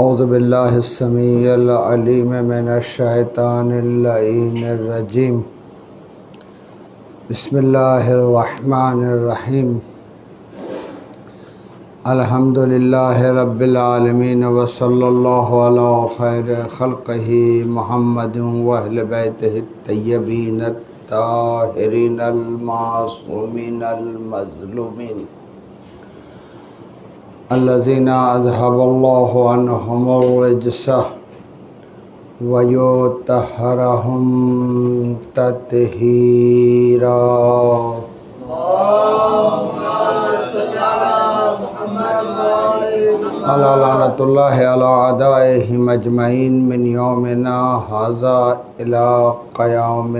أعوذ بالله السميع العليم من الشيطان اللعين الرجيم بسم الله الرحمن الرحيم الحمد لله رب العالمين وصلى الله على خير خلقه محمد وأهل بيته الطيبين الطاهرين المعصومين المظلومين الذين أذهب الله عنهم الرجس ويطهرهم تطهيرا على لعنة الله على أعدائهم أجمعين من يومنا هذا إلى قيام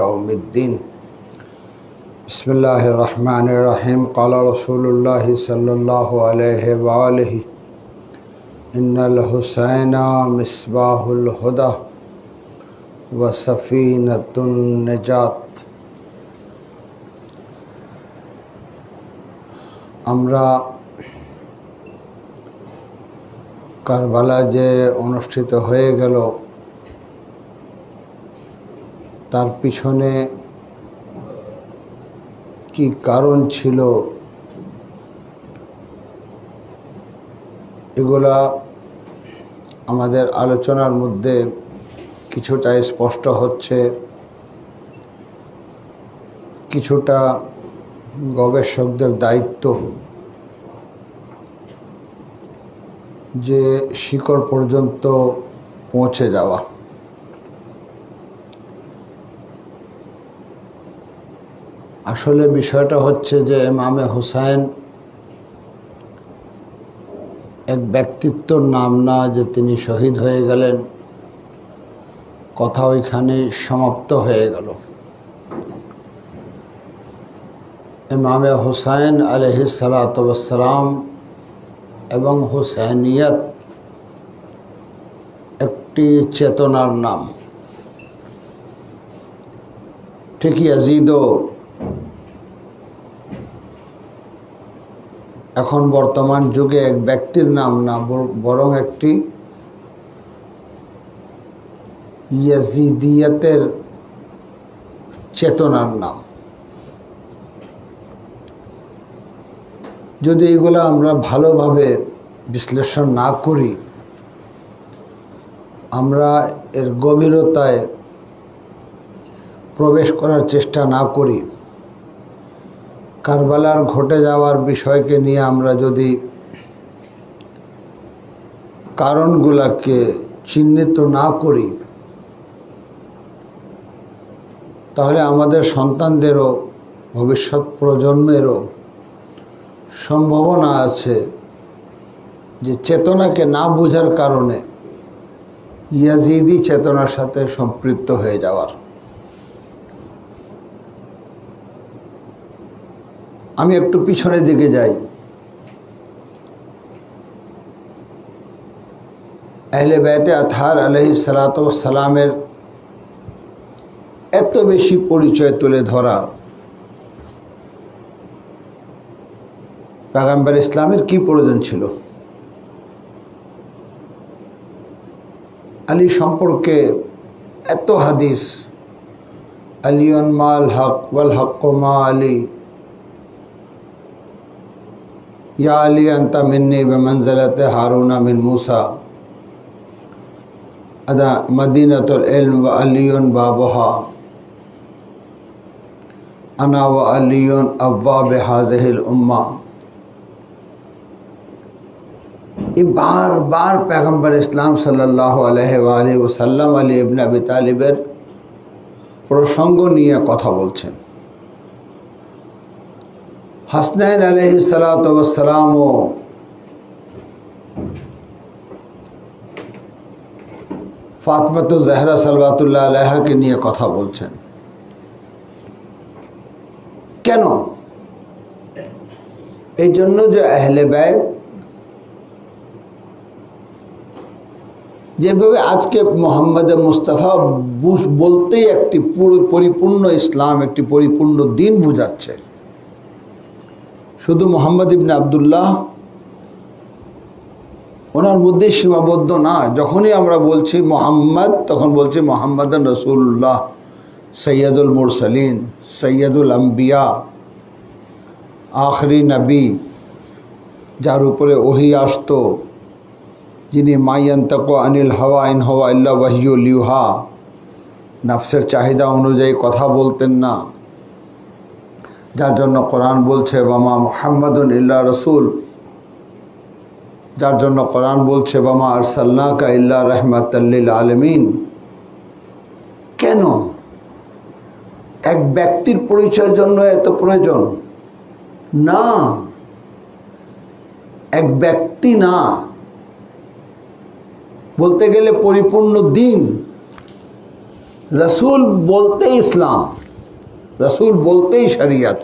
يوم الدين بسم الله الرحمن الرحيم قال رسول الله صلى الله عليه وآله إن الحسين مصباح الهدى وسفينة النجاة আমরা কারবালা যে অনুষ্ঠিত হয়ে গেল তার পিছনে কি কারণ ছিল এগুলা আমাদের আলোচনার মধ্যে কিছুটা স্পষ্ট হচ্ছে, কিছুটা গবেষকদের দায়িত্ব যে শিকড় পর্যন্ত পৌঁছে যাওয়া। আসলে বিষয়টা হচ্ছে যে ইমামে হুসাইন এক ব্যক্তিত্বর নাম না যে তিনি শহীদ হয়ে গেলেন, কথা ওইখানে সমাপ্ত হয়ে গেল। ইমামে হুসাইন আলাইহিস সালাতু ওয়াস সালাম এবং হুসাইনিয়ত একটি চেতনার নাম। ঠিক ইয়াজিদও এখন বর্তমান যুগে এক ব্যক্তির নাম না, বরং একটি ইয়াজিদিয়তের চেতনার নাম। যদি এগুলো আমরা ভালোভাবে বিশ্লেষণ না করি, আমরা এর গভীরতায় প্রবেশ করার চেষ্টা না করি, কারবালার ঘটে যাওয়ার বিষয়কে নিয়ে আমরা যদি কারণগুলোকে চিহ্নিত না করি, তাহলে আমাদের সন্তানদেরও ভবিষ্যৎ প্রজন্মেরও সম্ভাবনা আছে যে চেতনাকে না বোঝার কারণে ইয়াজিদি চেতনার সাথে সম্পৃক্ত হয়ে যাওয়ার। আমি একটু পিছনের দিকে যাই। আহলে বাইতে আতহার আলাইহিস সালাতু ওয়াস সালামের এত বেশি পরিচয় তুলে ধরা পয়গম্বর ইসলামের কি প্রয়োজন ছিল? আলী সম্পর্কে এত হাদিস, আলিয়ন মাল হক ওয়াল হক মা আলী, या अली अंता मिन्नी बमंज़लत हारूना मिन मूसा, अदा मदीनतुल इल्म व अलियुन बाबुहा, अना व अलियुन अव्वाब हाज़िहिल उम्मा। ये बार बार पैगम्बर इस्लाम सल्लल्लाहु अलैहि वसल्लम अली इब्न अबी तालिबेर प्रसंग निये कथा बोलছেন। হাসনাইন আলাইহিস সালাতু ওয়াস সালামও ফাতিমাতু জাহরা সালাওয়াতুল্লাহ আলাইহাকে নিয়ে কথা বলছেন। কেন? এই জন্য যে আহলে বাইত যেভাবে আজকে মোহাম্মদ মুস্তাফা বলতেই একটি পরিপূর্ণ ইসলাম, একটি পরিপূর্ণ দিন বুঝাচ্ছে। শুধু মোহাম্মদ ইবনে আবদুল্লাহ ওনার মধ্যে সীমাবদ্ধ না। যখনই আমরা বলছি মোহাম্মদ, তখন বলছি মোহাম্মদুর রাসূলুল্লাহ, সৈয়দুল মুরসালিন, সৈয়দুল আম্বিয়া, আখরি নবী, যার উপরে ওহী আসতো, যিনি মাইয়ান্তাকু আনিল হাওয়া ইন হুয়া ইল্লা ওয়াহয়ুল ইউহা, নফসের চাহিদা অনুযায়ী কথা বলতেন না, যার জন্য কোরআন বলছে বামা মুহাম্মাদুন ইল্লা রাসূল, যার জন্য কোরআন বলছে বামা আরসালনাকা ইল্লা রাহমাতাল লিল আলামিন। কেন এক ব্যক্তির পরিচয়ের জন্য এত প্রয়োজন? না, এক ব্যক্তি না, বলতে গেলে পরিপূর্ণ দিন। রসুল বলতেই ইসলাম, রসুল বলতেই শরিয়ত।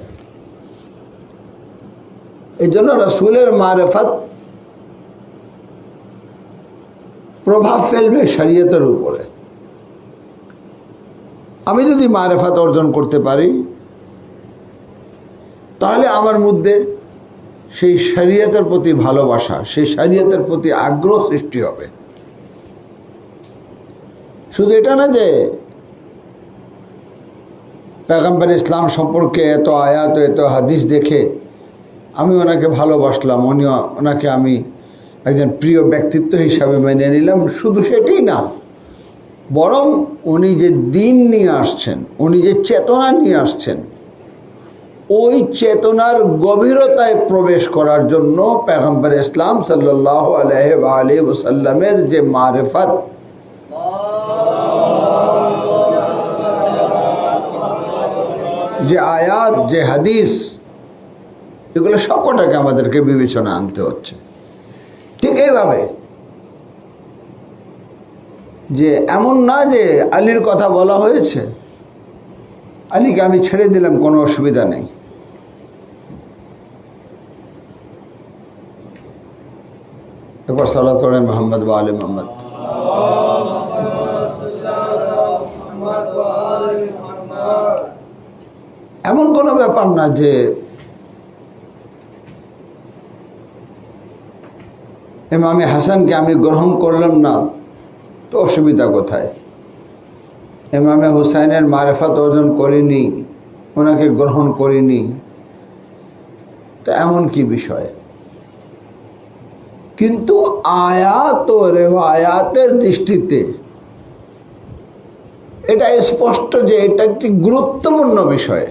এই জন্য রসুলের মারিফত প্রভাব ফেলবে শরিয়তের উপরে। আমি যদি মারিফত অর্জন করতে পারি, তাহলে আমার মধ্যে সেই শরিয়তের প্রতি ভালোবাসা, সেই শরিয়তের প্রতি আগ্রহ সৃষ্টি হবে। শুধু এটা না যে পয়গম্বর ইসলাম সম্পর্কে এত আয়াত এত হাদিস দেখে আমি ওনাকে ভালোবাসলাম, ওনাকে আমি একজন প্রিয় ব্যক্তিত্ব হিসাবে মেনে নিলাম, শুধু সেটাই না, বরং উনি যে দিন নিয়ে আসছেন, উনি যে চেতনা নিয়ে আসছেন, ওই চেতনার গভীরতায় প্রবেশ করার জন্য পয়গম্বর ইসলাম সাল্লাল্লাহু আলাইহি ওয়াসাল্লামের যে মারিফত, যে আয়াত, যে হাদিস, এগুলো সবকটাকে আমাদেরকে বিবেচনা আনতে হচ্ছে। ঠিক এইভাবে যে এমন না যে আলীর কথা বলা হয়েছে, আলীকে আমি ছেড়ে দিলাম, কোনো অসুবিধা নেই। একবার সালাত পড়েন মোহাম্মদ ওয়া আলি মোহাম্মদ। এমন কোনো ব্যাপার না যে ইমামে হাসানকে আমি গ্রহণ করলাম না, তো অসুবিধা কোথায়? ইমামে হুসাইনের মারিফত অর্জন করিনি, ওনাকে গ্রহণ করিনি, তো এমন কি বিষয়? কিন্তু আয়াত ও রেওয়ায়াতের দৃষ্টিতে এটা স্পষ্ট যে এটা একটি গুরুত্বপূর্ণ বিষয়।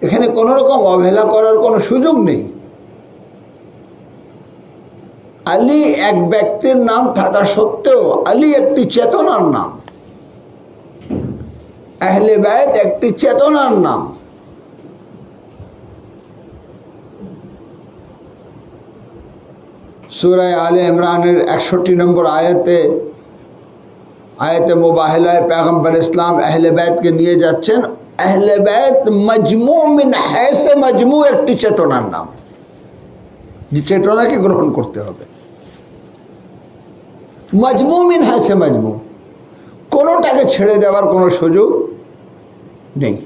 এখানে কোনো রকম অবহেলা করার কোনো সুযোগ নেই। আলী এক ব্যক্তির নাম থাকা সত্ত্বেও আলী একটি চেতনার নাম, আহলে বায়ত একটি চেতনার নাম। সূরা আলে ইমরানের 61 নম্বর আয়াতে মুবাহিলায় পয়গম্বর ইসলাম আহলে বায়তকে নিয়ে যাচ্ছেন। আহলে বায়ত মজমু মিন হায়সে মজমু একটি চেতনার নাম, যে চেতনাকে গ্রহণ করতে হবে। মজমু মিন হায়সে মজমু, কোনোটাকে ছেড়ে দেওয়ার কোনো সুযোগ নেই।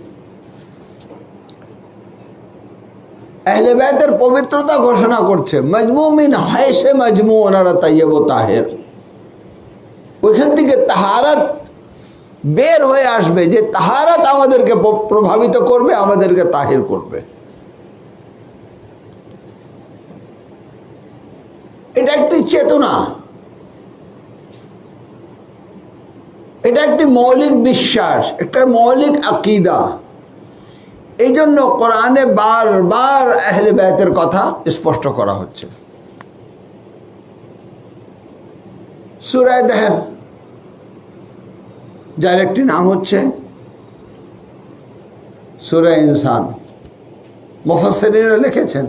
আহলে বায়তের পবিত্রতা ঘোষণা করছে, মজমু মিন হায়সে মজমু, ওনারা তাইয়্যিব ও তাহের। ওইখান থেকে তাহারাত বের হয়ে আসবে, যে তাহারাত আমাদেরকে প্রভাবিত করবে, আমাদেরকে তাহির করবে। এটা একটি চেতনা, এটা একটি মৌলিক বিশ্বাস, একটা মৌলিক আকীদা। এই জন্য কোরআনে বারবার আহলে বায়তের কথা স্পষ্ট করা হচ্ছে। সূরা দেখেন, যার একটি নাম হচ্ছে সূরা ইনসান। মুফাসসিরিনরা লিখেছেন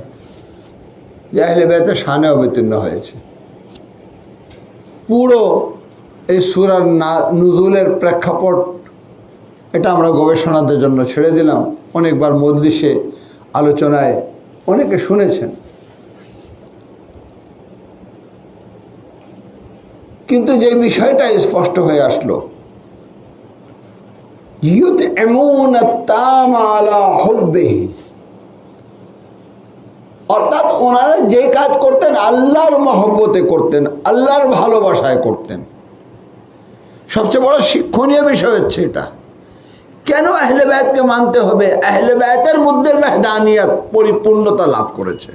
যে আহলে বায়তের শানে অবতীর্ণ হয়েছে। পুরো এই সূরার নুজুলের প্রেক্ষাপট এটা আমরা গবেষণাদের জন্য ছেড়ে দিলাম। অনেকবার মজলিসে আলোচনায় অনেকে শুনেছেন, কিন্তু যে বিষয়টা স্পষ্ট হয়ে আসলো, ইউতঈমুনা আত-তা'আমা আলা হুব্বিহি, অর্থাৎ ওনারা যে কাজ করতেন আল্লাহর মহব্বতে করতেন, আল্লাহর ভালোবাসায় করতেন। সবচেয়ে বড় শিক্ষণীয় বিষয় হচ্ছে এটা। কেন আহলে বায়াতকে মানতে হবে? আহলে বায়াতের মধ্যে ওয়াহদানিয়ত পরিপূর্ণতা লাভ করেছে।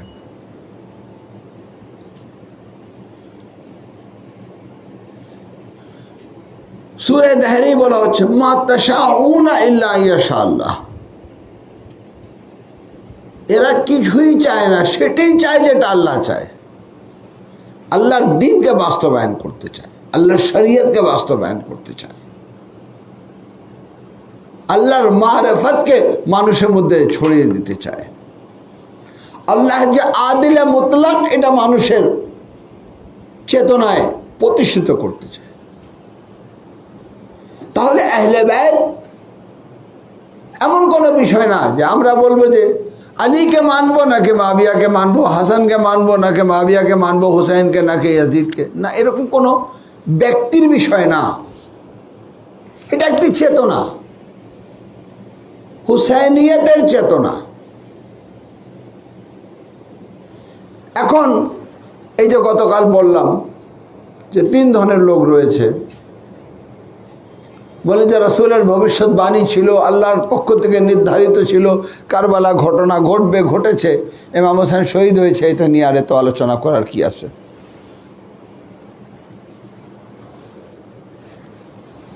সূরা দাহরি বলা হচ্ছে মা তাশাউনা ইল্লা ইয়াশা আল্লাহ। এরা কিছুই চায় না, সেটাই চায় যেটা আল্লাহ চায়। আল্লাহর দ্বীনকে বাস্তবায়ন করতে চায়, আল্লাহর শরীয়তকে বাস্তবায়ন করতে চায়, আল্লাহর মারিফতকে মানুষের মধ্যে ছড়িয়ে দিতে চায়। আল্লাহ যে আদিলে মুতলাক, এটা মানুষের চেতনায় প্রতিষ্ঠিত করতে চায়। তাহলে আহলে বায়াত এমন কোনো বিষয় না যে আমরা বলবো যে আলীকে মানবো নাকি মাবিয়াকে মানবো, হাসানকে মানবো নাকি মাবিয়াকে মানবো, হুসাইনকে নাকি ইয়াজিদকে, না, এরকম কোনো ব্যক্তির বিষয় না। এটা একটি চেতনা, হুসাইনিয়তের চেতনা। এখন এই যে গতকাল বললাম যে 3 ধরনের লোক রয়েছে, বলে যে রাসূলের ভবিষ্যৎবাণী ছিল, আল্লাহর পক্ষ থেকে নির্ধারিত ছিল, কারবালা ঘটনা ঘটবে, ঘটেছে, ইমাম হোসেন শহীদ হয়েছে, এটা নিয়ে আর এত আলোচনা করার কি আছে?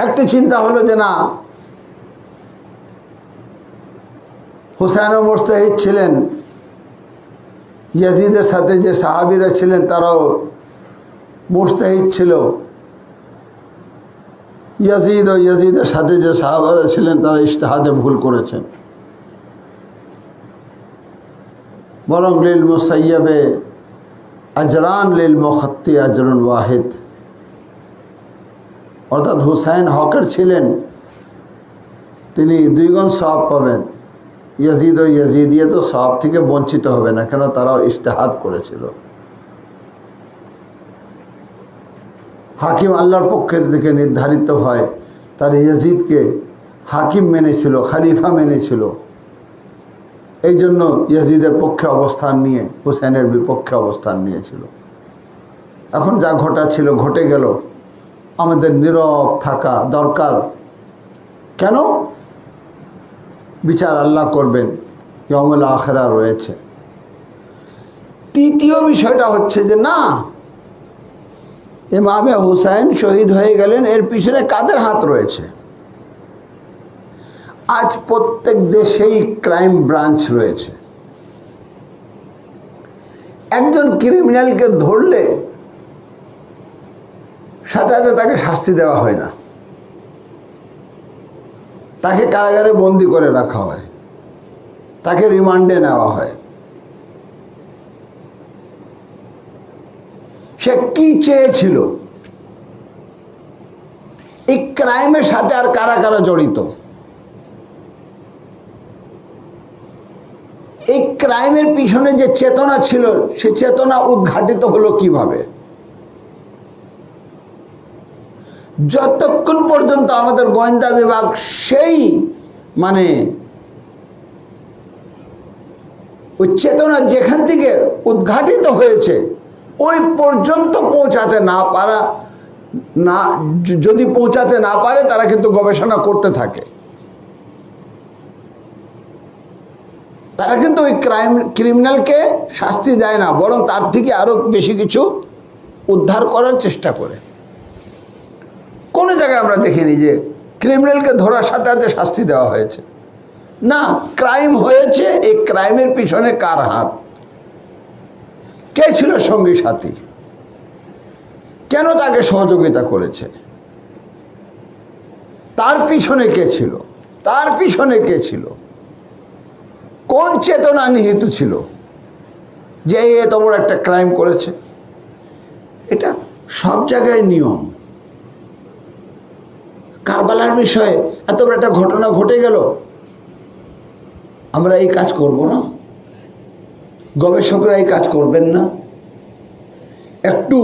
একটি চিন্তা হলো যে না, হুসাইনও মুজতাহিদ ছিলেন, ইয়াজিদের সাথে যে সাহাবীরা ছিলেন তারাও মুজতাহিদ ছিল, ইয়াজিদ ও ইয়াজিদের সাথে যে সাহাবারা ছিলেন তারা ইজতিহাদে ভুল করেছেন। বরং লিল মুসাইয়্যিবে আজরান লিল মুখাত্তি আজরুন ওয়াহিদ। অর্থাৎ হুসাইন হকের ছিলেন, তিনি 2 গুণ সওয়াব পাবেন। ইয়াজিদ ও ইয়াজিদিয়া তো সওয়াব থেকে বঞ্চিত হবে না, কেন তারাও ইজতিহাদ করেছিল। হাকিম আল্লাহর পক্ষের দিকে নির্ধারিত হয়, তার ইয়াজিদকে হাকিম মেনেছিল, খলিফা মেনেছিল। এই জন্য ইয়াজিদের পক্ষে অবস্থান নিয়ে হুসাইনের বিপক্ষে অবস্থান নিয়েছিল। এখন যা ঘটা ছিল ঘটে গেল, আমাদের নীরব থাকা দরকার। কেন? বিচার আল্লাহ করবেন, ইয়াউমুল আখিরা রয়েছে। তৃতীয় বিষয়টা হচ্ছে যে না, ইমামে হুসাইন শহীদ হয়ে গেলেন, এর পিছনে কাদের হাত রয়েছে? আজ প্রত্যেক দেশেই ক্রাইম ব্রাঞ্চ রয়েছে। একজন ক্রিমিনালকে ধরলে সাথে সাথে তাকে শাস্তি দেওয়া হয় না, তাকে কারাগারে বন্দি করে রাখা হয়, তাকে রিমান্ডে নেওয়া হয়। সে কি চেয়েছিল? এই ক্রাইমের সাথে আর কারা কারা জড়িত? এই ক্রাইমের পিছনে যে চেতনা ছিল, সে চেতনা উদ্ঘাটিত হলো কিভাবে? যতক্ষণ পর্যন্ত আমাদের গোয়েন্দা বিভাগ সেই ওই চেতনা যেখান থেকে উদ্ঘাটিত হয়েছে ওই পর্যন্ত পৌঁছাতে না পারা, না যদি পৌঁছাতে না পারে, তারা কিন্তু গবেষণা করতে থাকে। তারা কিন্তু ওই ক্রিমিনালকে শাস্তি দেয় না, বরং তার থেকে আরো বেশি কিছু উদ্ধার করার চেষ্টা করে। কোনো জায়গায় আমরা দেখিনি যে ক্রিমিনালকে ধরার সাথে সাথে শাস্তি দেওয়া হয়েছে। না, ক্রাইম হয়েছে, এই ক্রাইমের পিছনে কার হাত, কে ছিল সঙ্গী সাথী, কেন তাকে সহযোগিতা করেছে, তার পিছনে কে ছিল, তার পিছনে কে ছিল, কোন চেতনা নিহিত ছিল যে এত বড় একটা ক্রাইম করেছে। এটা সব জায়গায় নিয়ম। কারবালার বিষয়ে এত বড় একটা ঘটনা ঘটে গেল, আমরা এই কাজ করব না? গবেষকরা এই কাজ করবেন না? একটু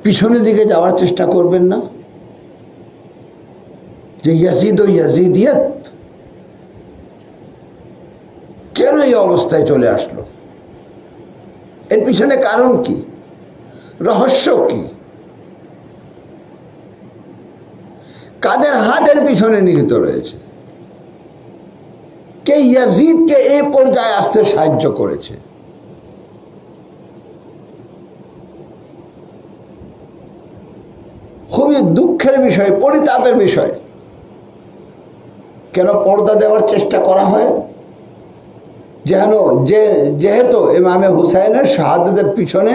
পিছনের দিকে যাওয়ার চেষ্টা করবেন না? যে ইয়াজিদ ও ইয়াজিদিয়াত কেন এই অবস্থায় চলে আসলো? এর পিছনে কারণ কি, রহস্য কি, কাদের হাতের পিছনে নিহিত রয়েছে? কে ইয়াজিদকে এই পর্যায়ে আসতে সাহায্য করেছে? খুবই দুঃখের বিষয়, পরিতাপের বিষয়। কেন পর্দা দেওয়ার চেষ্টা করা হয়? যেহেতু ইমামে হুসাইনের শাহাদাতের পিছনে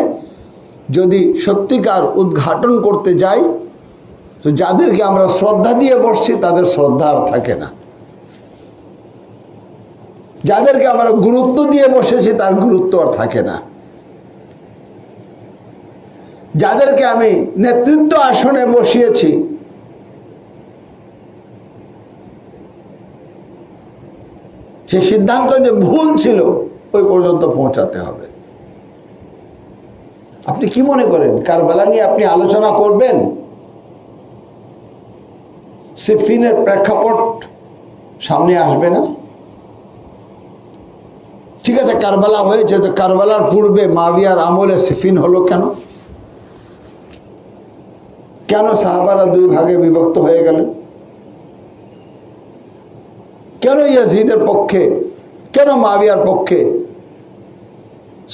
যদি সত্যিকার উদ্ঘাটন করতে যাই, তো যাদেরকে আমরা শ্রদ্ধা দিয়ে বসছি তাদের শ্রদ্ধা আর থাকে না, যাদেরকে আমরা গুরুত্ব দিয়ে বসেছি তার গুরুত্ব আর থাকে না, যাদেরকে আমি নেতৃত্ব আসনে বসিয়েছি সে সিদ্ধান্ত যে ভুল ছিল ওই পর্যন্ত পৌঁছাতে হবে। আপনি কি মনে করেন কারবালা নিয়ে আপনি আলোচনা করবেন? সিফিনের প্রেক্ষাপট সামনে আসবে না? ঠিক আছে, কারবালা হয়েছে, তো কারবালার পূর্বে মাবিয়ার আমলে সিফিন হলো কেন? কেন সাহাবারা দুই ভাগে বিভক্ত হয়ে গেলেন? কেন ইয়াজিদের পক্ষে, কেন মাবিয়ার পক্ষে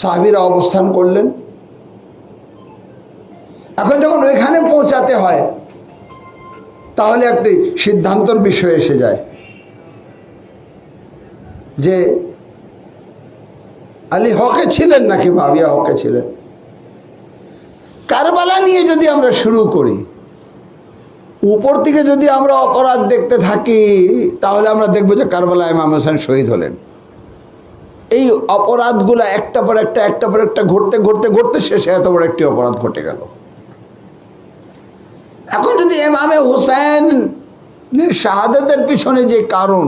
সাহাবীরা অবস্থান করলেন? এখন যখন ওইখানে পৌঁছাতে হয় তাহলে একটি সিদ্ধান্তর বিষয় এসে যায় যে আলী হকে ছিলেন নাকি মাবিয়া হকে ছিলেন। কারবালা নিয়ে যদি আমরা শুরু করি, উপর থেকে যদি আমরা অপরাধ দেখতে থাকি, তাহলে আমরা দেখব যে কারবালা ইমাম হোসেন শহীদ হলেন। এই অপরাধগুলো একটা পর একটা ঘটতে ঘটতে ঘটতে শেষে এত বড় একটি অপরাধ ঘটে গেল। এখন যদি ইমামে হুসাইনের শাহাদাতের পিছনে যে কারণ,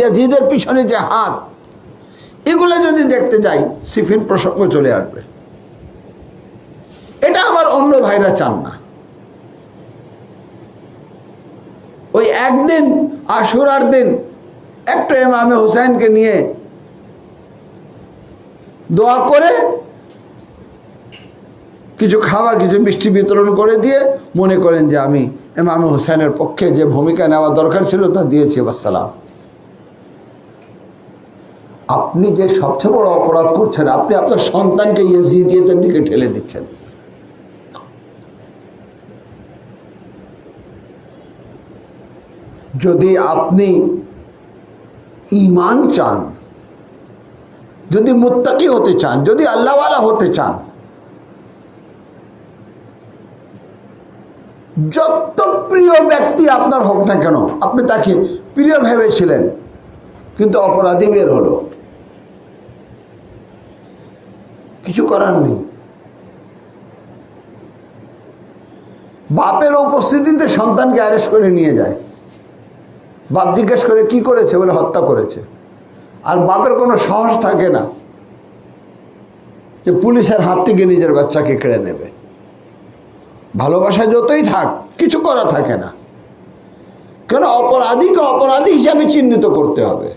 ইয়াজিদের পিছনে যে হাত, এগুলো যদি দেখতে যাই, সিফিন প্রসঙ্গ চলে আসবে। এটা আবার অন্য ভাইরা চান না। ওই একদিন আশুরার দিন একটা ইমামে হুসাইনকে নিয়ে দোয়া করে কিছু খাবার, কিছু মিষ্টি বিতরণ করে দিয়ে মনে করেন যে আমি ইমামে হুসাইনের পক্ষে যে ভূমিকা নেওয়া দরকার ছিল তা দিয়েছি, আসসালাম। আপনি যে সবচেয়ে বড় অপরাধ করছেন, আপনি আপনার সন্তানকে ইয়াজিদিয়তের দিকে ঠেলে দিচ্ছেন। যদি আপনি ঈমান চান, যদি মুত্তাকি হতে চান, যদি আল্লাহওয়ালা হতে চান, যত প্রিয় ব্যক্তি আপনার হোক না কেন, আপনি তাকে প্রিয় ভেবেছিলেন, কিন্তু অপরাধী বের হলো, কিছু করার নেই। বাপের উপস্থিতিতে সন্তানকে অ্যারেস্ট করে নিয়ে যায়। বাপ জিজ্ঞেস করে কি করেছে, বলে হত্যা করেছে। আর বাপের কোনো সাহস থাকে না যে পুলিশের হাত থেকে নিজের বাচ্চাকে কেড়ে নেবে। ভালোবাসা যতই থাক, কিছু করা থাকে না। কেন? অপরাধীকে অপরাধী হিসাবে চিহ্নিত করতে হবে।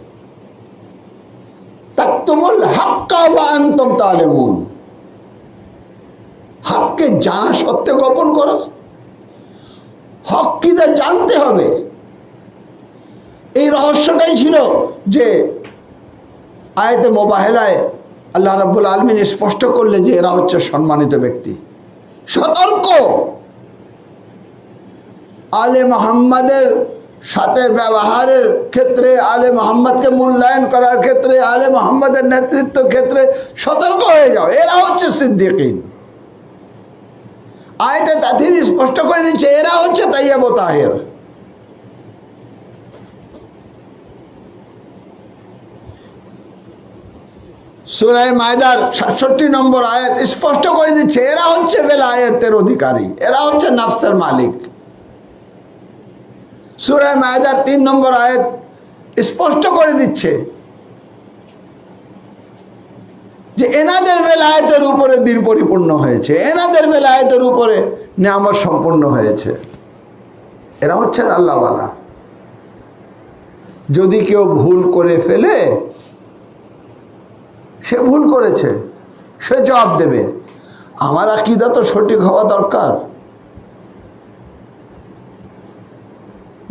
তাকতুমুল হাক্কা ওয়া আনতুম তা'লামুন, হককে জানা সত্ত্বেও গোপন করা। হক কি তা জানতে হবে। এই রহস্যটাই ছিল যে আয়াতে মুবাহালায় আল্লাহ রাব্বুল আলামিন স্পষ্ট করলেন যে এরা হচ্ছে সম্মানিত ব্যক্তি। সতর্ক, আলে মুহাম্মাদের সাথে ব্যবহারের ক্ষেত্রে, আলে মুহাম্মদকে মূল্যায়ন করার ক্ষেত্রে, আলে মুহাম্মাদের নেতৃত্ব ক্ষেত্রে সতর্ক হয়ে যাও, এরা হচ্ছে সিদ্দিকিন। আয়াতে তাতির স্পষ্ট করে দিচ্ছে এরা হচ্ছে তাইয়্যিব ও তাহের। সূরা মায়দার ৬৭ নম্বর আয়াত স্পষ্ট করে দিচ্ছে এরা হচ্ছে বেলায়েতের অধিকারী, এরা হচ্ছে নফসের মালিক। সূরা মায়দার ৩ নম্বর আয়াত স্পষ্ট করে দিচ্ছে যে এনাদের বেলায়েতের উপরে দিন পরিপূর্ণ হয়েছে, এনাদের বেলায়েতের উপরে নিয়ামত সম্পূর্ণ হয়েছে। এরা হচ্ছেন আল্লাহওয়ালা। যদি কেউ ভুল করে ফেলে সে ভুল করেছে, সে জবাব দেবে। আমার আকীদা তো সঠিক হওয়া দরকার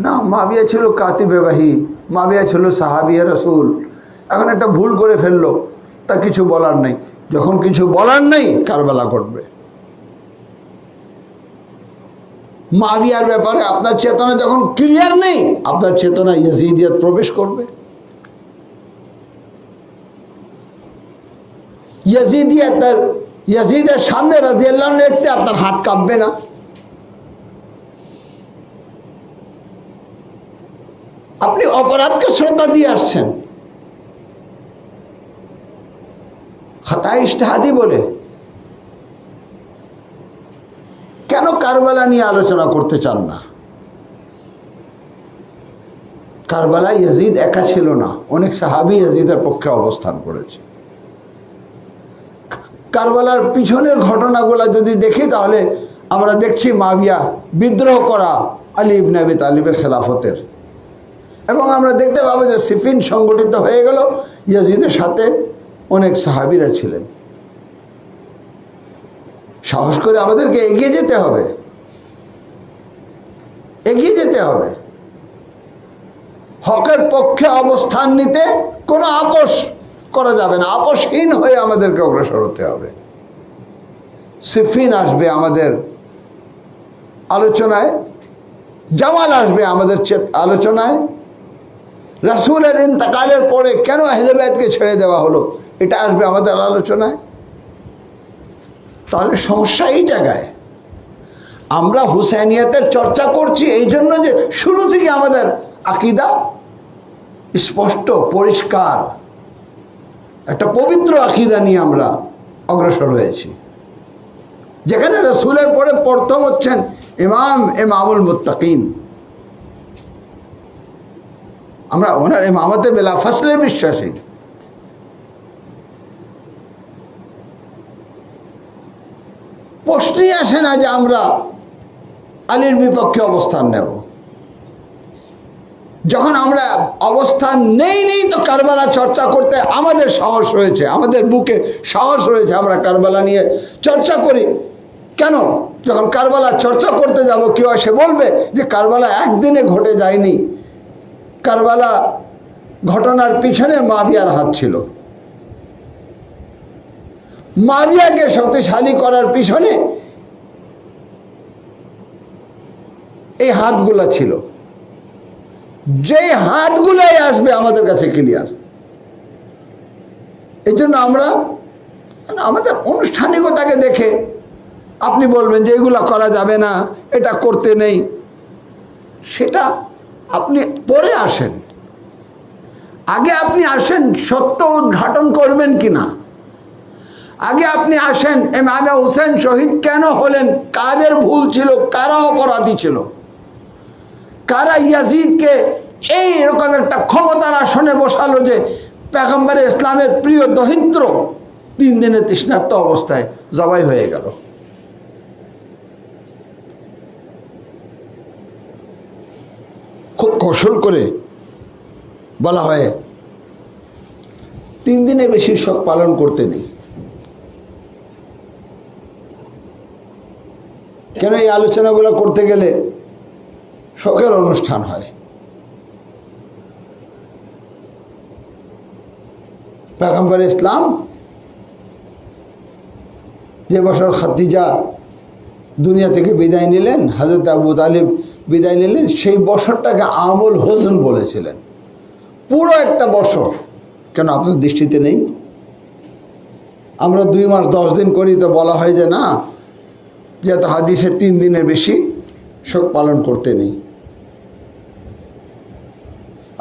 না। মাবিয়া ছিল কাতিবে ওয়াহি, মাবিয়া ছিল সাহাবিয়ে রাসূল। এখন একটা ভুল করে ফেললো, তা কিছু বলার নেই। যখন কিছু বলার নেই, কারবালা ঘটবে। মাবিয়ার ব্যাপারে আপনার চেতনা যখন ক্লিয়ার নেই, আপনার চেতনা ইয়াজিদিয়াত প্রবেশ করবে। ইয়াজিদের সামনে রাদিয়াল্লাহু আনহু দেখতে আপনার হাত কাঁপবে না? আপনি অপরাধকে শ্রদ্ধা দিয়ে আসছেন খাতা ইজতিহাদি বলে। কেন কারবালা নিয়ে আলোচনা করতে চান না? কারবালা ইয়াজিদ একা ছিল না, অনেক সাহাবী ইয়াজিদের পক্ষে অবস্থান করেছে। কারবালার পিছনের ঘটনাগুলো যদি দেখি, তাহলে আমরা দেখছি মাবিয়া বিদ্রোহ করা আলী ইবনে আবি তালিবের খেলাফতের, এবং আমরা দেখতে পাবো যে সিফিন সংগঠিত হয়ে গেল। ইয়াজিদের সাথে অনেক সাহাবীরা ছিলেন। সাহস করে আমাদেরকে এগিয়ে যেতে হবে, এগিয়ে যেতে হবে। হকের পক্ষে অবস্থান নিতে কোনো আপোষ করা যাবে না। আপোষহীন হয়ে আমাদেরকে অগ্রসর হতে হবে। সিফিন আসবে আমাদের আলোচনায়, জামাল আসবে আমাদের আলোচনায়, রাসূলের ইন্তেকালের পরে কেন আহলে বাইতকে ছেড়ে দেওয়া হলো, এটা আসবে আমাদের আলোচনায়। তাহলে সমস্যা এই জায়গায়। আমরা হুসাইনিয়াতের চর্চা করছি এই জন্য যে শুরু থেকে আমাদের আকীদা স্পষ্ট পরিষ্কার, একটা পবিত্র আকীদা নিয়ে আমরা অগ্রসর হয়েছি, যেখানে রাসূলের পরে প্রথম হচ্ছেন ইমামুল মুত্তাকিন। আমরা ওনার ইমামতে বেলা ফাসলে বিশ্বাসী। প্রশ্নই আসে না যে আমরা আলীর বিপক্ষে অবস্থান নেব। যখন আমরা অবস্থান নেই তো কারবালা চর্চা করতে আমাদের সাহস হয়েছে, আমাদের বুকে সাহস হয়েছে, আমরা কারবালা নিয়ে চর্চা করি। কেন? যখন কারবালা চর্চা করতে যাব, কেউ এসে বলবে যে কারবালা একদিনে ঘটে যায়নি, কারবালা ঘটনার পিছনে মাবিয়ার হাত ছিল, মাবিয়াকে শক্তিশালী করার পিছনে এই হাতগুলা ছিল। যে হাতগুলাই আসবে আমাদের কাছে ক্লিয়ার। এই জন্য আমরা আমাদের আনুষ্ঠানিকতাকে দেখে আপনি বলবেন যে এগুলা করা যাবে না, এটা করতে নেই, সেটা আপনি পরে আসেন। আগে আপনি আসেন সত্য উদ্ঘাটন করবেন কিনা। আগে আপনি আসেন ইমাম হুসেন শহীদ কেন হলেন, কাদের ভুল ছিল, কারা অপরাধী ছিল, কারা ইয়াজিদকে এইরকম একটা ক্ষমতার আসনে বসালো যে পয়গম্বরে ইসলামের প্রিয় দহিত্র 3 দিনে তৃষ্ণার্ত অবস্থায় জবাই হয়ে গেল। খুব কৌশল করে বলা হয় 3 দিনের বেশি শোক পালন করতে নেই। কেন? এই আলোচনাগুলো করতে গেলে শোকের অনুষ্ঠান হয়। পয়গম্বর ইসলাম যে বছর খাদিজা দুনিয়া থেকে বিদায় নিলেন, হযরত আবু তালিব বিদায় নিলেন, সেই বছরটাকে আমুল হুজন বলেছিলেন। পুরো একটা বছর। কেন আপনার দৃষ্টিতে নেই? আমরা 2 মাস 10 দিন করি তো বলা হয় যে না, যেহেতু হাদিসে 3 দিনের বেশি শোক পালন করতে নেই।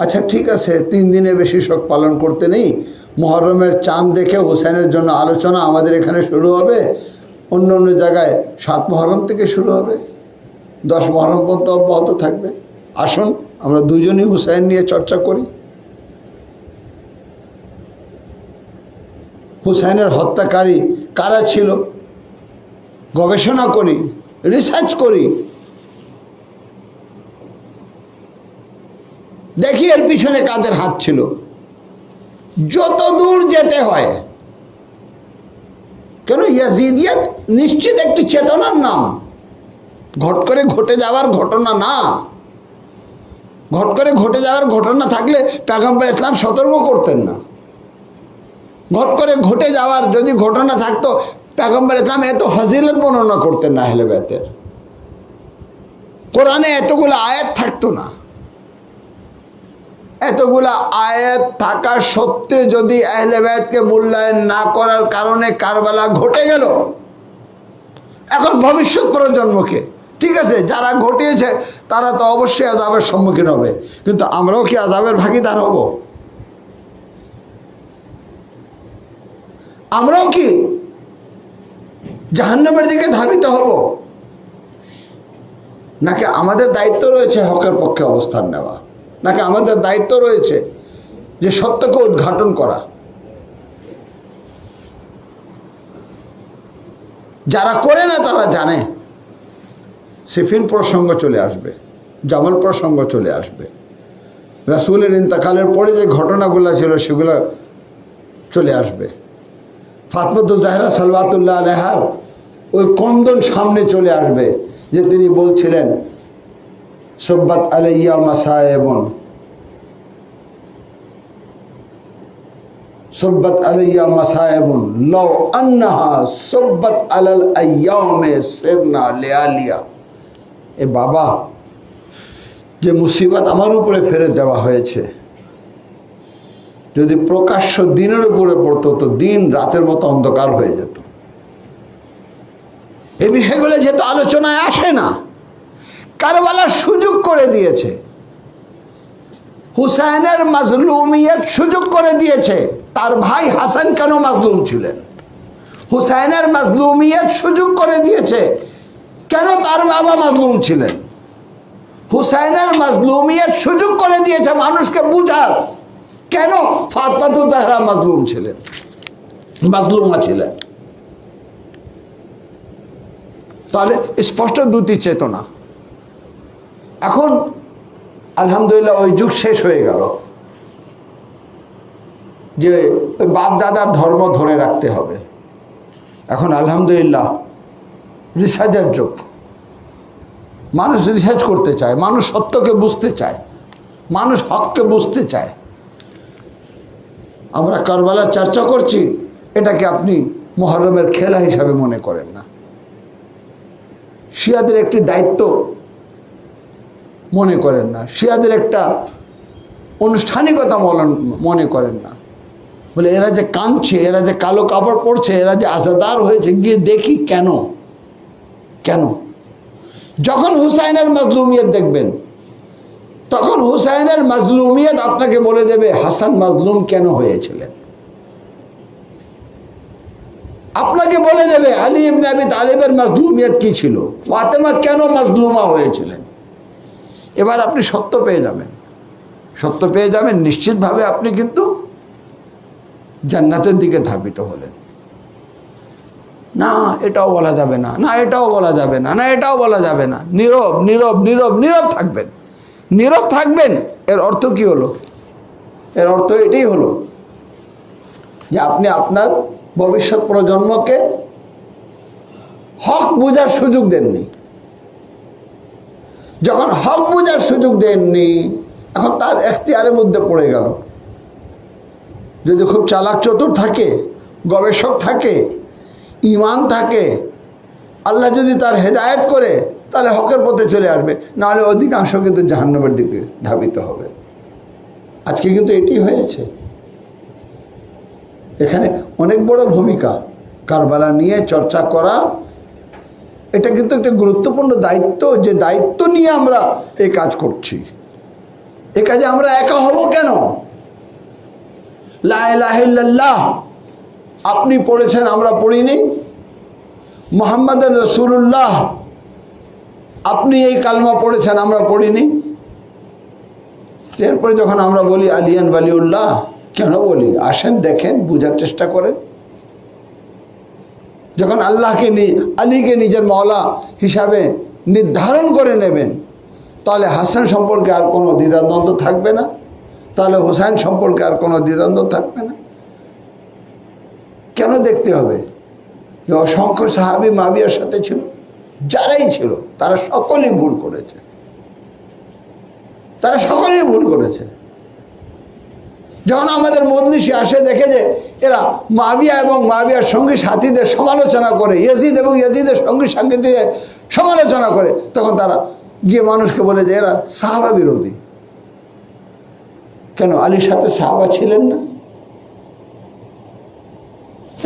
আচ্ছা ঠিক আছে, 3 দিনের বেশি শোক পালন করতে নেই। মুহররমের চাঁদ দেখে হুসাইনের জন্য আলোচনা আমাদের এখানে শুরু হবে, অন্য অন্য জায়গায় 7 মুহররম থেকে শুরু হবে, 10 মুহররম পর্যন্ত অব্যাহত থাকবে। আসুন আমরা দুজনই হুসাইন নিয়ে চর্চা করি, হুসাইনের হত্যাকারী কারা ছিল গবেষণা করি, রিসার্চ করি, দেখি এর পিছনে কাদের হাত ছিল। যত দূর যেতে হয় কেন? ইয়াজিদিয়াত নিশ্চিত একটি চেতনার নাম, ঘট করে ঘটে যাওয়ার ঘটনা না। ঘট করে ঘটে যাওয়ার ঘটনা থাকলে পয়গম্বর ইসলাম সতর্ক করতেন না। ঘট করে ঘটে যাওয়ার যদি ঘটনা থাকতো পয়গম্বর ইসলাম এত ফজিলত বর্ণনা করতেন না। আহলে বাইতের কোরআনে এতগুলো আয়াত থাকতো না। এতগুলা আয়াত থাকা সত্ত্বে যদি আহলে বাইতকে মূল্যায়ন না করার কারণে কারবালা ঘটে গেল, এখন ভবিষ্যৎ প্রজন্মকে, ঠিক আছে, যারা ঘটিয়েছে তারা তো অবশ্যই আযাবের সম্মুখীন হবে, কিন্তু আমরাও কি আযাবের ভাগীদার হব? আমরাও কি জাহান্নামের দিকে ধাবিত হব? নাকি আমাদের দায়িত্ব রয়েছে হকের পক্ষে অবস্থান নেওয়া? নাকি আমাদের দায়িত্ব রয়েছে যে সত্যকে উদ্ঘাটন করা? যারা করে না তারা জানে সিফিন প্রসঙ্গ চলে আসবে, জামাল প্রসঙ্গ চলে আসবে, রাসূলের ইন্তেকালের পরে যে ঘটনাগুলো ছিল সেগুলো চলে আসবে। ফাতেমাতুজ জাহরা সালাওয়াতুল্লাহ আলাইহার ওই কন্দন সামনে চলে আসবে যে তিনি বলছিলেন সুব্বাত আলাইয়া মাসায়েবুন, সুব্বাত আলাইয়া মাসায়েবুন লাউ আন্নাহা সুব্বাত আলাল আইয়ামে সিরনা লিয়ালিয়া। এ বাবা, যে মুসিবত আমার উপরে ফেলে দেওয়া হয়েছে, যদি প্রকাশ্য দিনের উপরে পড়তো তো দিন রাতের মতো অন্ধকার হয়ে যেত। এই বিষয়গুলো যেহেতু আলোচনায় আসে না, কারবালার সুযোগ করে দিয়েছে, হুসাইনের মাজলুমিয়ত সুযোগ করে দিয়েছে। তার ভাই হাসান কেন মাজলুম ছিলেন? হুসাইনের মাজলুমিয়ত সুযোগ করে দিয়েছে কেন তার বাবা মাজলুম ছিলেন? হুসাইনের মাজলুমিয়ত সুযোগ করে দিয়েছে মানুষকে বুঝার কেন ফাতেমাতুজ জাহরা মাজলুম ছিলেন, মাজলুমা ছিলেন। তাহলে স্পষ্ট দুটি চেতনা। এখন আলহামদুলিল্লাহ ওই যুগ শেষ হয়ে গেল যে ওই বাপ দাদার ধর্ম ধরে রাখতে হবে। এখন আলহামদুলিল্লাহ রিসার্চের যুগ। মানুষ রিসার্চ করতে চায়, মানুষ সত্যকে বুঝতে চায়, মানুষ হককে বুঝতে চায়। আমরা কারবালার চর্চা করছি, এটাকে আপনি মুহররমের খেলা হিসাবে মনে করেন না, শিয়াদের একটি দায়িত্ব মনে করেন না, শিয়াদের একটা আনুষ্ঠানিকতা মনে করেন না। বলে এরা যে কাঁদছে, এরা যে কালো কাপড় পরছে, এরা যে আজাদার হয়েছে, গিয়ে দেখি কেন। কেন? যখন হুসাইনের মাজলুমিয়ত দেখবেন তখন হুসাইনের মাজলুমিয়ত আপনাকে বলে দেবে হাসান মাজলুম কেন হয়েছিলেন। আপনাকে বলে দেবে আলী ইবনে আবি তালিবের মাজলুমিয়ত কি ছিল, ফাতেমা কেন মাজলুমা হয়েছিলেন। এবার আপনি সত্য পেয়ে যাবেন, সত্য পেয়ে যাবেন, নিশ্চিতভাবে আপনি কিন্তু জান্নাতের দিকে ধাবিত হলেন। না এটাও বলা যাবে না, না এটাও বলা যাবে না, না এটাও বলা যাবে না, নীরব নীরব নীরব নীরব থাকবেন। নীরব থাকবেন এর অর্থ কি হলো? এর অর্থ এটাই হলো যে আপনি আপনার ভবিষ্যৎ প্রজন্মকে হক বোঝার সুযোগ দেননি। যখন হক বোঝার সুযোগ দেননি, এখন তার এখতিয়ারের মধ্যে পড়ে গেল। যদি খুব চালাক চতুর থাকে, গবেষক থাকে, ঈমান থাকে, আল্লাহ যদি তার হেদায়েত করে, তাহলে হকের পথে চলে আসবে, নাহলে অধিকাংশ কিন্তু জাহান্নামের দিকে ধাবিত হবে। আজকে কিন্তু এটি হয়েছে। এখানে অনেক বড় ভূমিকা কারবালা নিয়ে চর্চা করা, এটা কিন্তু একটা গুরুত্বপূর্ণ দায়িত্ব, যে দায়িত্ব নিয়ে আমরা এই কাজ করছি। এই কাজে আমরা একা হব কেন? লা ইলাহা ইল্লাল্লাহ আপনি পড়েছেন, আমরা পড়িনি। মুহাম্মাদুর রাসূলুল্লাহ আপনি এই কালমা পড়েছেন, আমরা পড়িনি। এরপরে যখন আমরা বলি আলিয়ান ওয়ালিউল্লাহ, কেন বলি? আসেন দেখেন, বোঝার চেষ্টা করেন। যখন আল্লাহকে আলীকে নিজের মওলা হিসাবে নির্ধারণ করে নেবেন, তাহলে হাসান সম্পর্কে আর কোনো দ্বিধাদ্বন্দ্ব থাকবে না, তাহলে হুসাইন সম্পর্কে আর কোনো দ্বিধাদ্বন্দ্ব থাকবে না। কেন দেখতে হবে? যে অসংখ্য সাহাবী মুআবিয়ার সাথে ছিল, যারাই ছিল তারা সকলেই ভুল করেছে, তারা সকলেই ভুল করেছে। যখন আমাদের মজলিসে আসে দেখে যে এরা মুআবিয়া এবং মুআবিয়ার সঙ্গী সাথীদের সমালোচনা করে, ইয়াজিদ এবং ইয়াজিদের সঙ্গী সাথীদের সমালোচনা করে, তখন তারা গিয়ে মানুষকে বলে যে এরা সাহাবা বিরোধী। কেন? আলীর সাথে সাহাবা ছিলেন না?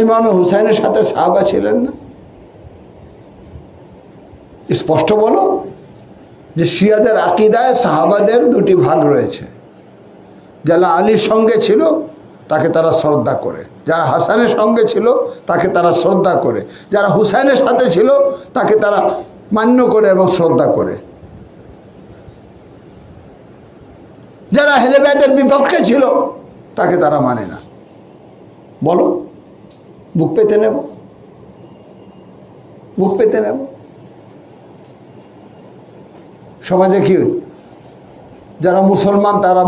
ইমামে হুসাইনের সাথে সাহাবা ছিলেন না? স্পষ্ট বলো যে শিয়াদের আকীদায় সাহাবাদের দুটি ভাগ রয়েছে। যারা আলীর সঙ্গে ছিল তাকে তারা শ্রদ্ধা করে, যারা হাসানের সঙ্গে ছিল তাকে তারা শ্রদ্ধা করে, যারা হুসাইনের সাথে ছিল তাকে তারা মান্য করে এবং শ্রদ্ধা করে। যারা আহলে বাইতের বিপক্ষে ছিল তাকে তারা মানে না। বলো, বুক পেতে নেব? বুক পেতে নেব? সমাজে কি যারা মুসলমান তারা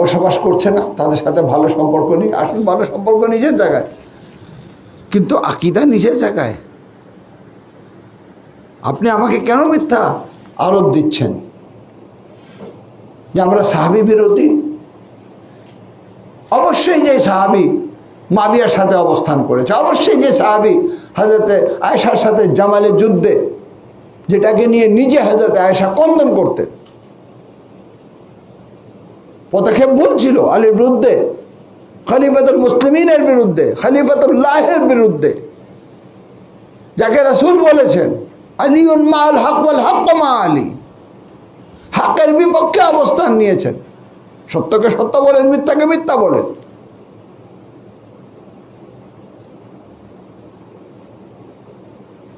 বসবাস করছে না, তাদের সাথে ভালো সম্পর্ক নেই? আসলে ভালো সম্পর্ক নিজের জায়গায়, কিন্তু আকীদা নিজের জায়গায়। আপনি আমাকে কেন মিথ্যা আরোপ দিচ্ছেন যে আমরা সাহাবী বিরোধী? অবশ্যই যে সাহাবী মুআবিয়ার সাথে অবস্থান করেছে, অবশ্যই যে সাহাবী হযরতে আয়েশার সাথে জামালের যুদ্ধে, যেটাকে নিয়ে নিজে হযরতে আয়েশা কন্দন করতেন, পদক্ষেপ ভুল ছিল আলীর বিরুদ্ধে, খলিফাতুল মুসলিমিনের বিরুদ্ধে, খলিফাতুল্লাহের বিরুদ্ধে, যাকে রাসূল বলেছেন আলিউন মাল হক ওয়াল হক মা আলী, হকের বিপক্ষে অবস্থান নিয়েছেন। সত্যকে সত্য বলেন, মিথ্যাকে মিথ্যা বলেন।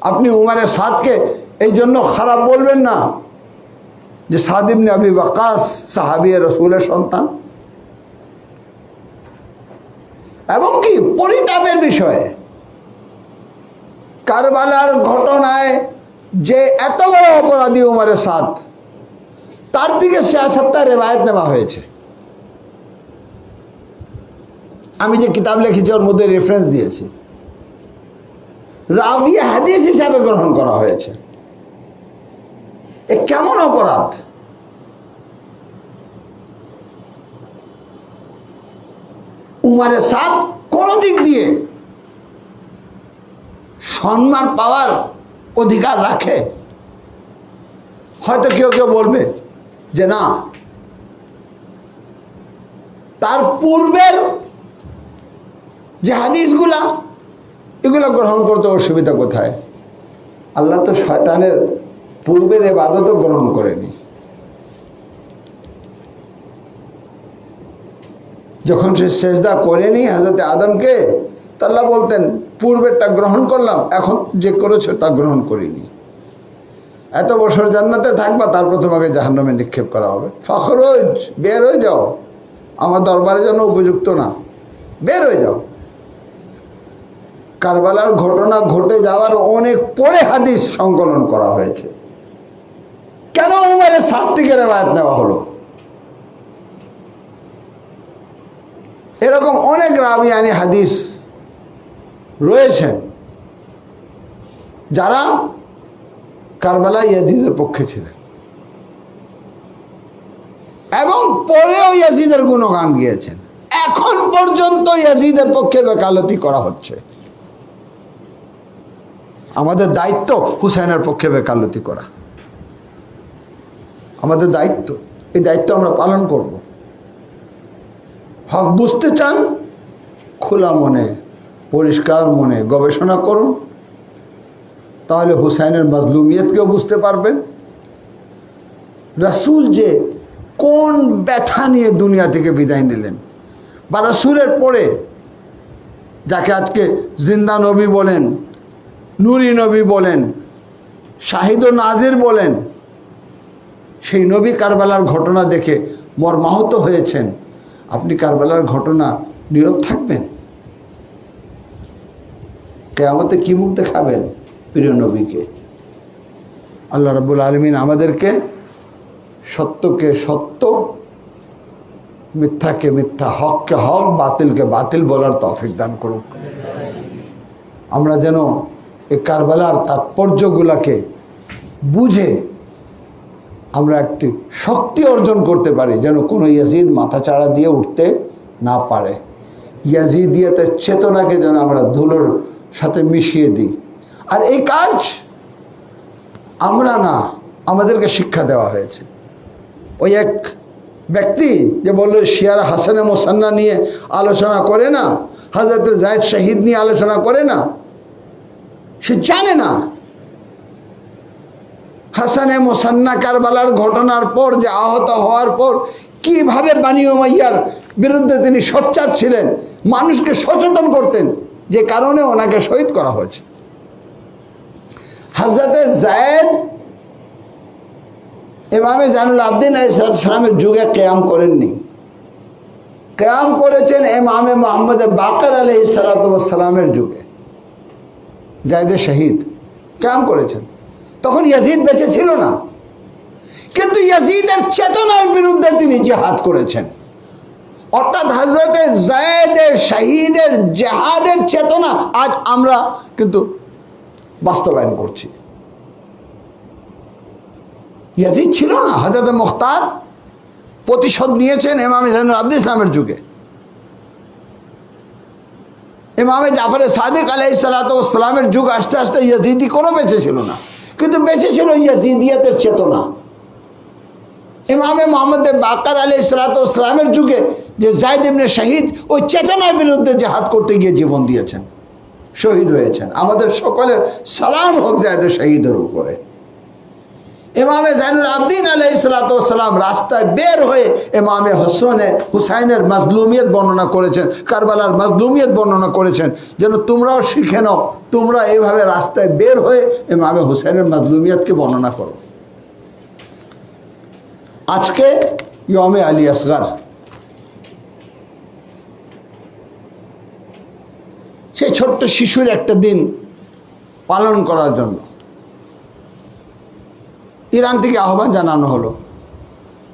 আপনি উমারে সাদকে এই জন্য খারাপ বলবেন না যে সাদ ইবনে আবি ওয়াক্কাস সাহাবী রাসূলের সন্তান। এবং কি পরিতাপের বিষয়ে, কারবালার ঘটনায় যে এত বড় অপরাধী উমারে সাদ, তার থেকে ৭৬টা রেওয়ায়েত নেওয়া হয়েছে। আমি যে কিতাব লিখেছি ওর মধ্যে রেফারেন্স দিয়েছি, রাবি হাদিস হিসাবে গ্রহণ করা হয়েছে। এ কেমন অপরাধ? উমারে সাদ কোন দিক দিয়ে সম্মান পাওয়ার অধিকার রাখে? হয়তো কেউ কেউ বলবে যে না, তার পূর্বের যে হাদিসগুলা এগুলো গ্রহণ করতে অসুবিধা কোথায়? আল্লাহ তো শয়তানের পূর্বের ইবাদতও গ্রহণ করেনি। যখন সে সেজদা করেনি হযরতে আদমকে, তা আল্লাহ বলতেন পূর্বেরটা গ্রহণ করলাম, এখন যে করেছো তা গ্রহণ করিনি। এত বছর জান্নাতে থাকবা, তারপর তোমাকে জাহান্নামে নিক্ষেপ করা হবে। ফখরজ, বের হয়ে যাও, আমার দরবারের জন্য উপযুক্ত না, বের হয়ে যাও। কারবালার ঘটনা ঘটে যাওয়ার অনেক পরে হাদিস সংকলন করা হয়েছে। কেন উমারে সাদ থেকে রেওয়ায়েত নেওয়া হলো? এরকম অনেক রাবিয়ানি হাদিস রয়েছেন যারা কারবালা ইয়াজিদের পক্ষে ছিলেন এবং পরেও ইয়াজিদের গুণগান গিয়েছেন। এখন পর্যন্ত ইয়াজিদের পক্ষে ওকালতি করা হচ্ছে। আমাদের দায়িত্ব হুসাইনের পক্ষে ওকালতি করা, আমাদের দায়িত্ব। এই দায়িত্ব আমরা পালন করব। হক বুঝতে চান, খোলা মনে পরিষ্কার মনে গবেষণা করুন, তাহলে হুসাইনের মাজলুমিয়তকেও বুঝতে পারবেন। রাসূল যে কোন ব্যথা নিয়ে দুনিয়া থেকে বিদায় নিলেন, বা রাসূলের পরে যাকে আজকে জিন্দা নবী বলেন, নূরি নবী বলেন, শাহিদ ও নাজির বলেন, সেই নবী কারবালার ঘটনা দেখে মর্মাহত হয়েছেন। আপনি কারবালার ঘটনা নীরব থাকবেন? কিয়ামতে কি মুখ দেখাবেন প্রিয় নবীকে? আল্লাহ রাব্বুল আলামিন আমাদেরকে সত্যকে সত্য, মিথ্যাকে মিথ্যা, হককে হক, বাতিলকে বাতিল বলার তৌফিক দান করুক। আমরা যেন এই কারবালার তাৎপর্যগুলোকে বুঝে আমরা একটি শক্তি অর্জন করতে পারি, যেন কোনো ইয়াজিদ মাথাচাড়া দিয়ে উঠতে না পারে। ইয়াজিদিয়াতের চেতনাকে যেন আমরা ধুলোর সাথে মিশিয়ে দিই। আর এই কাজ আমরা না, আমাদেরকে শিক্ষা দেওয়া হয়েছে। ওই এক ব্যক্তি যে বলল শিয়ারা হাসানে মোসান্না নিয়ে আলোচনা করে না, হযরত যায়েদ শহীদ নিয়ে আলোচনা করে না, সে জানে না হাসানে মোসান্না কারবালার ঘটনার পর যে আহত হওয়ার পর কিভাবে বানি উমাইয়ার বিরুদ্ধে তিনি সোচ্চার ছিলেন, মানুষকে সচেতন করতেন, যে কারণে ওনাকে শহীদ করা হয়েছে। হযরত যায়েদ ইমামে জাইনুল আবদিন আলাইহিস সালামের যুগে কিয়াম করেননি, কিয়াম করেছেন ইমামে মুহাম্মদ বাকর আলাইহিস সালামের যুগে। যায়েদ শহীদ কিয়াম করেছেন, তখন ইয়াজিদ বেঁচে ছিল না, কিন্তু ইয়াজিদের চেতনার বিরুদ্ধে তিনি জিহাদ করেছেন। অর্থাৎ হযরত যায়েদের শহীদের জিহাদের চেতনা আজ আমরা কিন্তু বাস্তবায়ন করছি। ইয়াজিদ ছিল না, হযরত মুখতার প্রতিশোধ নিয়েছেন ইমামে জাইনুল আবদিন ইসলামের যুগে। ইমামে জাফর সাদিক আলাইহিস সালামের যুগ আস্তে আস্তে ইয়াজিদি কোনো বেঁচে ছিল না, কিন্তু বেঁচে ছিল ইয়াজিদিয়াতের চেতনা। ইমামে মুহাম্মদ বাকর আলাইহিস সালামের যুগে যে যায়েদ ইবনে শহীদ ওই চেতনার বিরুদ্ধে জিহাদ করতে গিয়ে জীবন দিয়েছেন, শহীদ হয়েছেন। আমাদের সকলের সালাম হোক যায়েদ শহীদের উপরে। ইমামে জাইনুল আবদিন আলাইহিস সালাম রাস্তায় বের হয়ে ইমামে হুসাইনের মাজলুমিয়ত বর্ণনা করেছেন, কারবালার মাজলুমিয়ত বর্ণনা করেছেন, যেন তোমরাও শিখে নাও, তোমরা এইভাবে রাস্তায় বের হয়ে ইমামে হুসাইনের মাজলুমিয়তকে বর্ণনা করো। আজকে ইয়মে আলী আসগার, সেই ছোট্ট শিশুর একটা দিন পালন করার জন্য ইরান থেকে আহ্বান জানানো হলো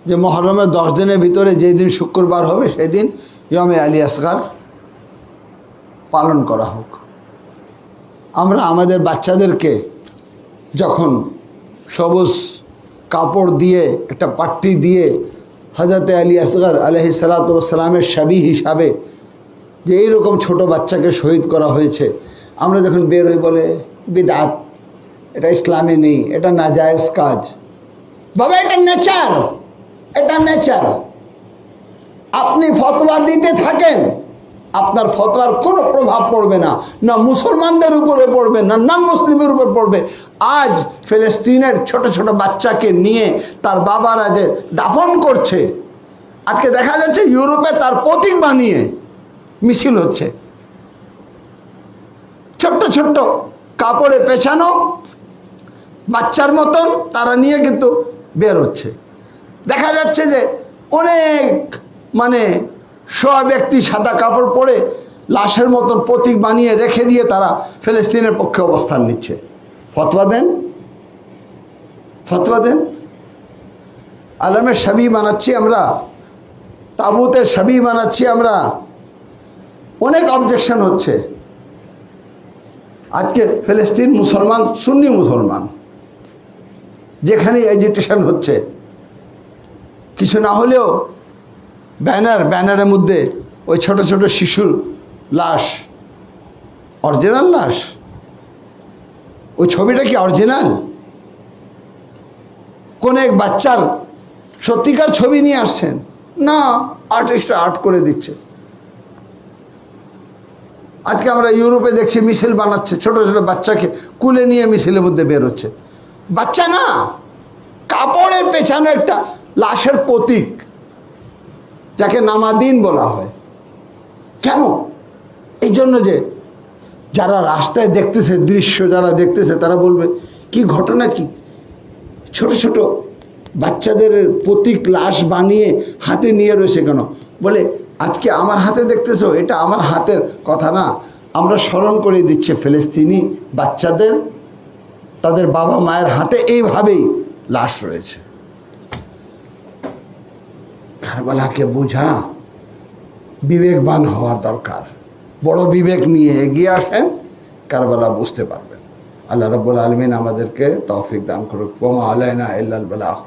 যে মুহররমের 10 দিনের ভিতরে যেই দিন শুক্রবার হবে সেই দিন ইয়মে আলী আসগার পালন করা হোক। আমরা আমাদের বাচ্চাদেরকে যখন সবুজ কাপড় দিয়ে একটা পাট্টি দিয়ে হযরত আলী আসগার আলাইহিস সালামের শাবি হিসাবে যে এইরকম ছোট বাচ্চাকে শহীদ করা হয়েছে, আমরা যখন বের হই বলে বিদআত, এটা ইসলামে নেই, এটা নাজায়েজ কাজ। বাবা এটা নেচার, এটা নেচার। আপনি ফতোয়া দিতে থাকেন, আপনার ফতোয়ার কোনো প্রভাব পড়বে না, না মুসলমানদের উপরে পড়বে, না নন মুসলিমের উপর পড়বে। আজ ফিলিস্তিনের ছোট ছোট বাচ্চাকে নিয়ে তার বাবারা যে দাফন করছে, আজকে দেখা যাচ্ছে ইউরোপে তার প্রতীক বানিয়ে মিছিল হচ্ছে, ছোট্ট ছোট্ট কাপড়ে পেছানো বাচ্চার মতন তারা নিয়ে কিন্তু বের হচ্ছে। দেখা যাচ্ছে যে অনেক শোয়া ব্যক্তি সাদা কাপড় পরে লাশের মতন প্রতীক বানিয়ে রেখে দিয়ে তারা ফিলিস্তিনের পক্ষে অবস্থান নিচ্ছে। ফতোয়া দেন, ফতোয়া দেন। আলমের ছবি বানাচ্ছি আমরা, তাবুতের ছবি বানাচ্ছি আমরা, অনেক অবজেকশন হচ্ছে। আজকে ফিলিস্তিন মুসলমান, সুন্নি মুসলমান, যেখানে এজিটেশন হচ্ছে, কিছু না হলেও ব্যানারের মধ্যে ওই ছোট ছোট শিশুর লাশ, অরিজিনাল লাশ, ওই ছবিটা কি অরিজিনাল? কোন এক বাচ্চার সত্যিকার ছবি নিয়ে আসছেন? না, আর্টিস্টরা আর্ট করে দিচ্ছে। আজকে আমরা ইউরোপে দেখছি মিছিল বানাচ্ছে, ছোট ছোট বাচ্চাকে কুলে নিয়ে মিছিলের মধ্যে বের হচ্ছে। বাচ্চা না, কাপড়ের পেছনে একটা লাশের প্রতীক, যাকে নামাদিন বলা হয়। কেন? এই জন্য যে যারা রাস্তায় দেখতেছে, দৃশ্য যারা দেখতেছে, তারা বলবে কি ঘটনা, কি ছোট ছোট বাচ্চাদের প্রতীক লাশ বানিয়ে হাতে নিয়ে রয়েছে কেন? বলে আজকে আমার হাতে দেখতেছো, এটা আমার হাতের কথা না, আমরা স্মরণ করে দিচ্ছে ফিলিস্তিনি বাচ্চাদের, তাদের বাবা মায়ের হাতে এইভাবেই লাশ রয়েছে। কারবালাকে বোঝা, বিবেকবান হওয়ার দরকার। বড় বিবেক নিয়ে এগিয়ে আসেন, কারবালা বুঝতে পারবেন। আল্লাহ রাব্বুল আলামিন আমাদেরকে তৌফিক দান করুক। ওয়া মা আলাইনা ইল্লাল বালাগ।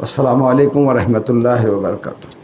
আসসালামু আলাইকুম ওয়া রাহমাতুল্লাহি ওয়া বারাকাতুহু।